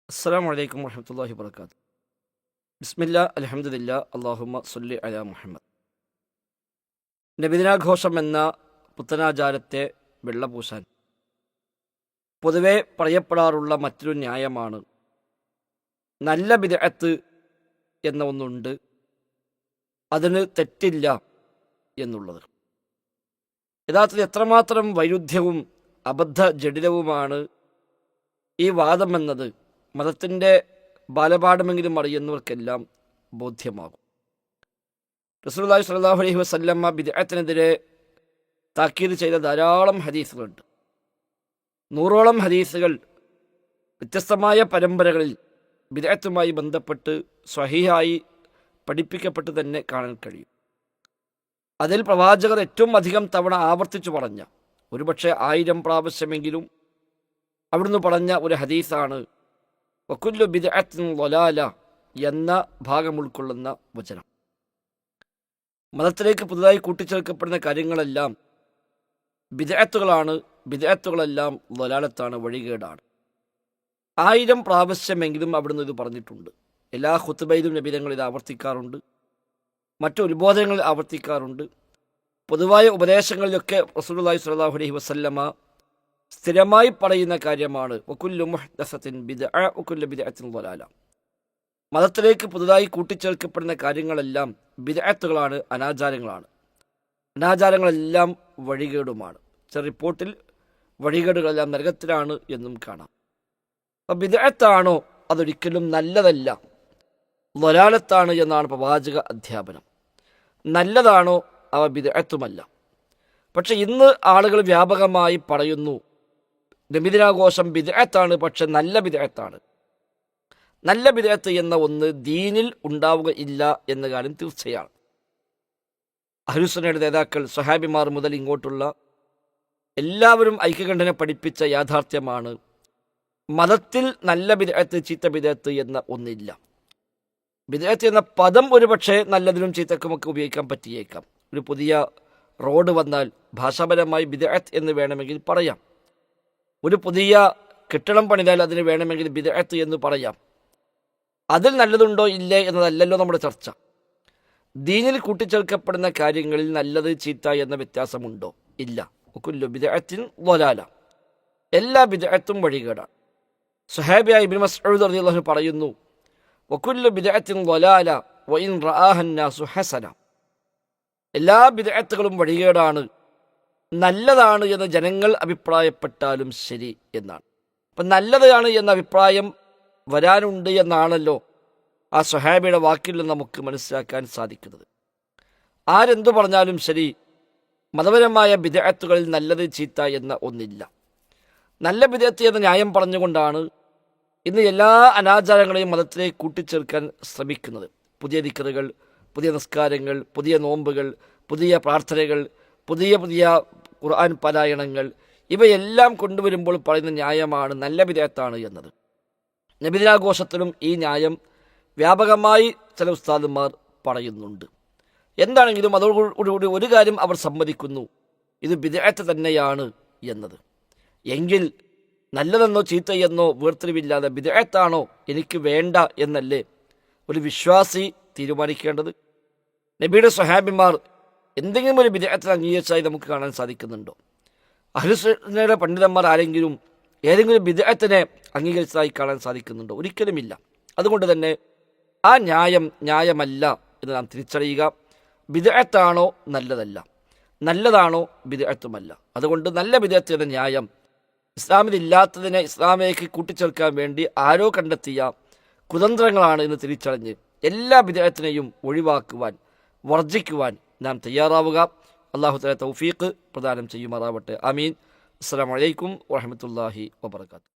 അസ്സലാമു അലൈക്കും വറഹ്മത്തുള്ളാഹി വബറകാതുഹു. ബിസ്മില്ലാ അൽഹംദുലില്ലാ അല്ലാഹുമ്മ സ്വല്ലി അലാ മുഹമ്മദ്. നബിദിനാഘോഷം എന്ന പുത്തനാചാരത്തെ വെള്ളപൂശാൻ പൊതുവെ പറയപ്പെടാറുള്ള മറ്റൊരു ന്യായമാണ് നല്ല ബിദ്അത്ത് എന്ന ഒന്നുണ്ട്, അതിന് തെറ്റില്ല എന്നുള്ളത്. യഥാർത്ഥത്തിൽ എത്രമാത്രം വൈരുദ്ധ്യവും അബദ്ധ ജഡിലവുമാണ് ഈ വാദമെന്നത് മതത്തിൻ്റെ ബാലപാഠമെങ്കിലും അറിയുന്നവർക്കെല്ലാം ബോധ്യമാകും. റസൂലുള്ളാഹി സ്വല്ലല്ലാഹു അലൈഹി വസല്ലമ ബിദ്അത്തിനെതിരെ താക്കീത് ചെയ്ത ധാരാളം ഹദീസുകളുണ്ട്. 100ഓളം ഹദീസുകൾ വ്യത്യസ്തമായ പരമ്പരകളിൽ ബിദ്അത്തുമായി ബന്ധപ്പെട്ട് സ്വഹീഹായി പഠിപ്പിക്കപ്പെട്ട് തന്നെ കാണാൻ കഴിയും. അതിൽ പ്രവാചകർ ഏറ്റവും അധികം തവണ ആവർത്തിച്ചു പറഞ്ഞ, ഒരുപക്ഷെ 1000 പ്രാവശ്യമെങ്കിലും അവിടുന്ന് പറഞ്ഞ ഒരു ഹദീസാണ് വകുല്ലു ബിദ്അത്തിൻ ളലാല എന്ന ഭാഗം ഉൾക്കൊള്ളുന്ന വചനം. മതത്തിലേക്ക് പുതുതായി കൂട്ടിച്ചേർക്കപ്പെടുന്ന കാര്യങ്ങളെല്ലാം ബിദ്അത്തുകളാണ്, ബിദ്അത്തുകളെല്ലാം ളലാലത്താണ്, വഴികേടാണ്. 1000 പ്രാവശ്യമെങ്കിലും അവിടുന്ന് ഇത് പറഞ്ഞിട്ടുണ്ട്. എല്ലാ ഖുത്ബയിലും നബി തങ്ങൾ ഇത് ആവർത്തിക്കാറുണ്ട്, മറ്റു ഉത്ബോധനങ്ങളിൽ ആവർത്തിക്കാറുണ്ട്. പൊതുവായ ഉപദേശങ്ങളിലൊക്കെ റസൂലുള്ളാഹി സ്വല്ലല്ലാഹു അലൈഹി വസല്ലമ സ്ഥിരമായി പറയുന്ന കാര്യമാണ് വകുല്ലു മുഹ്ദസത്തിൻ ബിദ്അ വകുല്ലു ബിദ്അത്തിൻ ളലാല. മതത്തിലേക്ക് പുതുതായി കൂട്ടിച്ചേർക്കപ്പെടുന്ന കാര്യങ്ങളെല്ലാം ബിദ്അത്തുകളാണ്, അനാചാരങ്ങളാണ്. അനാചാരങ്ങളെല്ലാം വഴികേടുമാണ്. ചില റിപ്പോർട്ടിൽ വഴികേടുകളെല്ലാം നരകത്തിലാണ് എന്നും കാണാം. അപ്പം ബിദ്അത്താണോ? അതൊരിക്കലും നല്ലതല്ല, ളലാലത്താണ് എന്നാണ് പ്രവാചക അധ്യാപനം. നല്ലതാണോ? അവ ബിദ്അത്തുമല്ല. പക്ഷെ ഇന്ന് ആളുകൾ വ്യാപകമായി പറയുന്നു നബിദിനാഘോഷം ബിദ്അത്താണ്, പക്ഷെ നല്ല ബിദ്അത്താണ്. നല്ല ബിദ്അത്ത് എന്ന ഒന്ന് ദീനിൽ ഉണ്ടാവുകയില്ല എന്ന കാര്യം തീർച്ചയാണ്. അഹ്ലുസുന്നയുടെ നേതാക്കൾ സ്വഹാബിമാർ മുതൽ ഇങ്ങോട്ടുള്ള എല്ലാവരും ഐക്യകണ്ഠനെ പഠിപ്പിച്ച യാഥാർത്ഥ്യമാണ്, മതത്തിൽ നല്ല ബിദ്അത്ത് ചീത്ത ബിദ്അത്ത് എന്ന ഒന്നില്ല. ബിദ്അത്ത് എന്ന പദം ഒരുപക്ഷെ നല്ലതിനും ചീത്തക്കുമൊക്കെ ഉപയോഗിക്കാൻ പറ്റിയേക്കാം. ഒരു പുതിയ റോഡ് വന്നാൽ ഭാഷാപരമായി ബിദ്അത്ത് എന്ന് വേണമെങ്കിൽ പറയാം. ഒരു പുതിയ കെട്ടിടം പണിതാൽ അതിന് വേണമെങ്കിൽ ബിദ്അത്ത് എന്ന് പറയാം. അതിൽ നല്ലതുണ്ടോ ഇല്ലേ എന്നതല്ലല്ലോ നമ്മുടെ ചർച്ച. ദീനിൽ കൂട്ടിച്ചേർക്കപ്പെടുന്ന കാര്യങ്ങളിൽ നല്ലത് ചീത്ത എന്ന വ്യത്യാസമുണ്ടോ? ഇല്ല. വകുല്ലു ബിദ്അത്തിൻ ളലാല, എല്ലാ ബിദ്അത്തും വഴികേടാണ്. സ്വഹാബിയായ ഇബ്നു മസ്ഊദ് റളിയല്ലാഹു അൻഹു പറയുന്നു വകുല്ലു ബിദ്അത്തിൻ ളലാല വഇൻ റആഹ അന്നാസു ഹസന. എല്ലാ ബിദ്അത്തുകളും വഴികേടാണ്, നല്ലതാണ് എന്ന് ജനങ്ങൾ അഭിപ്രായപ്പെട്ടാലും ശരി എന്നാണ്. അപ്പം നല്ലതാണ് എന്ന അഭിപ്രായം വരാനുണ്ട് എന്നാണല്ലോ ആ സ്വഹാബിയുടെ വാക്കിൽ നിന്ന് നമുക്ക് മനസ്സിലാക്കാൻ സാധിക്കുന്നത്. ആരെന്തു പറഞ്ഞാലും ശരി, മതപരമായ ബിദ്അത്തുകളിൽ നല്ലത് ചീത്ത എന്ന ഒന്നില്ല. നല്ല ബിദ്അത്ത് എന്ന ന്യായം പറഞ്ഞുകൊണ്ടാണ് ഇന്ന് എല്ലാ അനാചാരങ്ങളെയും മതത്തിലേക്ക് കൂട്ടിച്ചേർക്കാൻ ശ്രമിക്കുന്നത്. പുതിയ ദിക്റുകൾ, പുതിയ നിസ്കാരങ്ങൾ, പുതിയ നോമ്പുകൾ, പുതിയ പ്രാർത്ഥനകൾ, പുതിയ പുതിയ ഖുർആൻ പാരായണങ്ങൾ, ഇവയെല്ലാം കൊണ്ടുവരുമ്പോൾ പറയുന്ന ന്യായമാണ് നല്ല ബിദ്അത്താണ് എന്നത്. നബിദിനാഘോഷത്തിലും ഈ ന്യായം വ്യാപകമായി ചില ഉസ്താദുമാർ പറയുന്നുണ്ട്. എന്താണെങ്കിലും അതോടുകൂടി ഒരു കാര്യം അവർ സമ്മതിക്കുന്നു, ഇത് ബിദ്അത്ത് തന്നെയാണ് എന്നത്. എങ്കിൽ നല്ലതെന്നോ ചീത്തയെന്നോ വേർതിരിവില്ലാതെ ബിദ്അത്താണോ എനിക്ക് വേണ്ട എന്നല്ലേ ഒരു വിശ്വാസി തീരുമാനിക്കേണ്ടത്? നബിയുടെ സ്വഹാബിമാർ എന്തെങ്കിലും ഒരു ബിദ്അത്ത് അംഗീകരിച്ചതായി നമുക്ക് കാണാൻ സാധിക്കുന്നുണ്ടോ? അഹ്ലുസുന്നയുടെ പണ്ഡിതന്മാർ ആരെങ്കിലും ഏതെങ്കിലും ബിദ്അത്തിനെ അംഗീകരിച്ചതായി കാണാൻ സാധിക്കുന്നുണ്ടോ? ഒരിക്കലുമില്ല. അതുകൊണ്ട് തന്നെ ആ ന്യായമല്ല എന്ന് നാം തിരിച്ചറിയുക. ബിദ്അത്താണോ? നല്ലതല്ല. നല്ലതാണോ? ബിദ്അത്തുമല്ല. അതുകൊണ്ട് നല്ല ബിദ്അത്ത് എന്ന ന്യായം ഇസ്ലാമിലില്ലാത്തതിനെ ഇസ്ലാമിലേക്ക് കൂട്ടിച്ചേർക്കാൻ വേണ്ടി ആരോ കണ്ടെത്തിയ കുതന്ത്രങ്ങളാണ് എന്ന് തിരിച്ചറിഞ്ഞ് എല്ലാ ബിദ്അത്തിനെയും ഒഴിവാക്കുവാൻ, വർജിക്കുവാൻ നാം തയ്യാറാവുക. അല്ലാഹു തആല തൗഫീഖ് പ്രദാനം ചെയ്യുമാറാവട്ടെ. ആമീൻ. അസ്സലാമു അലൈക്കും വറഹ്മത്തുള്ളാഹി വബറകാതുഹു.